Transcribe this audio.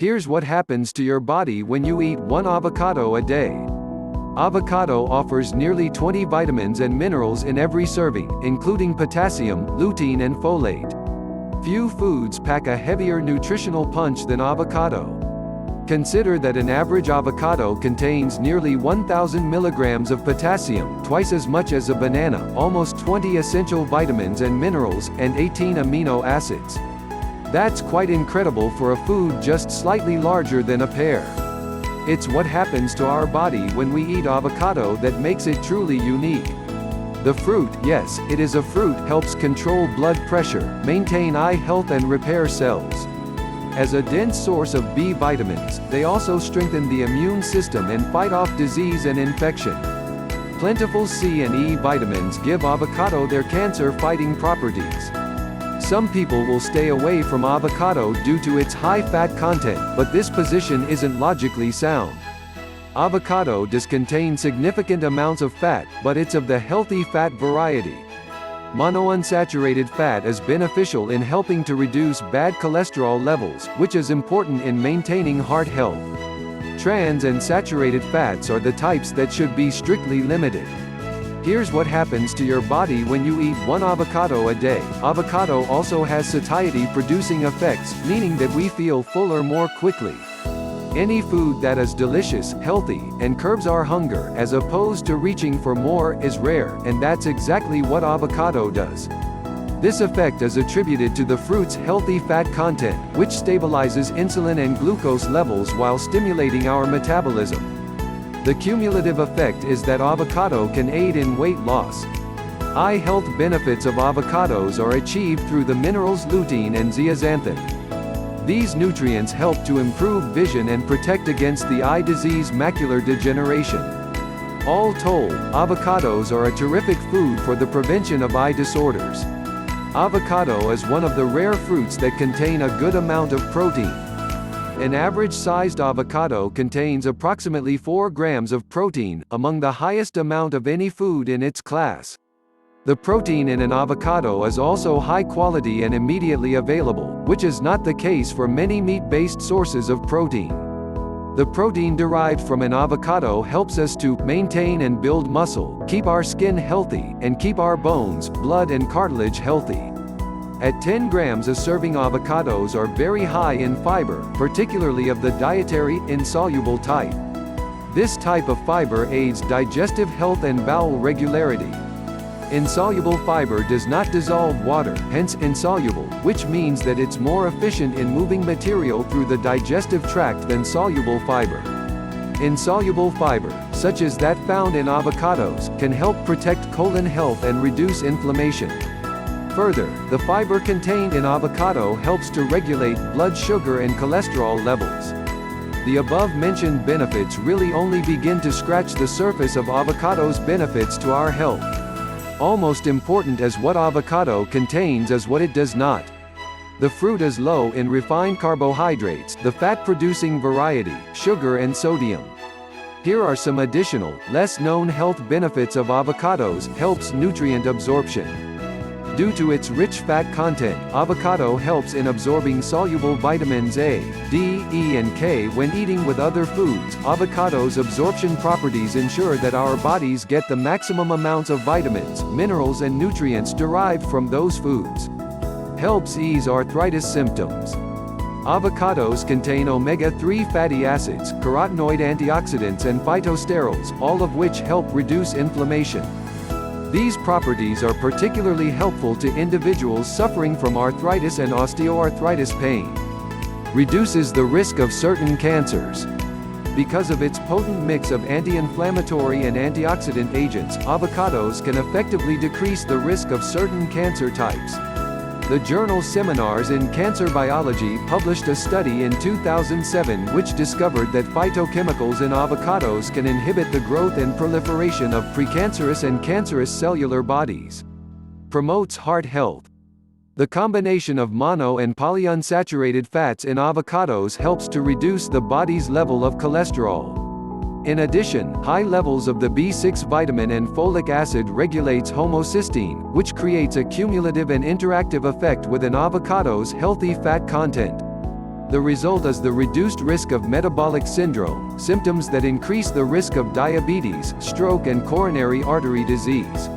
Here's what happens to your body when you eat one avocado a day. Avocado offers nearly 20 vitamins and minerals in every serving, including potassium, lutein and folate. Few foods pack a heavier nutritional punch than avocado. Consider that an average avocado contains nearly 1,000 milligrams of potassium, twice as much as a banana, almost 20 essential vitamins and minerals, and 18 amino acids. That's quite incredible for a food just slightly larger than a pear. It's what happens to our body when we eat avocado that makes it truly unique. The fruit, yes, it is a fruit, helps control blood pressure, maintain eye health and repair cells. As a dense source of B vitamins, they also strengthen the immune system and fight off disease and infection. Plentiful C and E vitamins give avocado their cancer-fighting properties. Some people will stay away from avocado due to its high fat content, but this position isn't logically sound. Avocado does contain significant amounts of fat, but it's of the healthy fat variety. Monounsaturated fat is beneficial in helping to reduce bad cholesterol levels, which is important in maintaining heart health. Trans and saturated fats are the types that should be strictly limited. Here's what happens to your body when you eat one avocado a day. Avocado also has satiety-producing effects, meaning that we feel fuller more quickly. Any food that is delicious, healthy, and curbs our hunger, as opposed to reaching for more, is rare, and that's exactly what avocado does. This effect is attributed to the fruit's healthy fat content, which stabilizes insulin and glucose levels while stimulating our metabolism. The cumulative effect is that avocado can aid in weight loss. Eye health benefits of avocados are achieved through the minerals lutein and zeaxanthin. These nutrients help to improve vision and protect against the eye disease macular degeneration. All told, avocados are a terrific food for the prevention of eye disorders. Avocado is one of the rare fruits that contain a good amount of protein. An average-sized avocado contains approximately 4 grams of protein, among the highest amount of any food in its class. The protein in an avocado is also high quality and immediately available, which is not the case for many meat-based sources of protein. The protein derived from an avocado helps us to maintain and build muscle, keep our skin healthy, and keep our bones, blood and cartilage healthy. At 10 grams a serving, avocados are very high in fiber, particularly of the dietary, insoluble type. This type of fiber aids digestive health and bowel regularity. Insoluble fiber does not dissolve water, hence insoluble, which means that it's more efficient in moving material through the digestive tract than soluble fiber. Insoluble fiber, such as that found in avocados, can help protect colon health and reduce inflammation. Further, the fiber contained in avocado helps to regulate blood sugar and cholesterol levels. The above-mentioned benefits really only begin to scratch the surface of avocado's benefits to our health. Almost important as what avocado contains is what it does not. The fruit is low in refined carbohydrates, the fat-producing variety, sugar and sodium. Here are some additional, less-known health benefits of avocados. Helps nutrient absorption. Due to its rich fat content, avocado helps in absorbing soluble vitamins A, D, E and K when eating with other foods. Avocado's absorption properties ensure that our bodies get the maximum amounts of vitamins, minerals and nutrients derived from those foods. Helps ease arthritis symptoms. Avocados contain omega-3 fatty acids, carotenoid antioxidants and phytosterols, all of which help reduce inflammation. These properties are particularly helpful to individuals suffering from arthritis and osteoarthritis pain. Reduces the risk of certain cancers. Because of its potent mix of anti-inflammatory and antioxidant agents, avocados can effectively decrease the risk of certain cancer types. The journal Seminars in Cancer Biology published a study in 2007 which discovered that phytochemicals in avocados can inhibit the growth and proliferation of precancerous and cancerous cellular bodies. Promotes heart health. The combination of mono and polyunsaturated fats in avocados helps to reduce the body's level of cholesterol. In addition, high levels of the B6 vitamin and folic acid regulates homocysteine, which creates a cumulative and interactive effect with an avocado's healthy fat content. The result is the reduced risk of metabolic syndrome, symptoms that increase the risk of diabetes, stroke and coronary artery disease.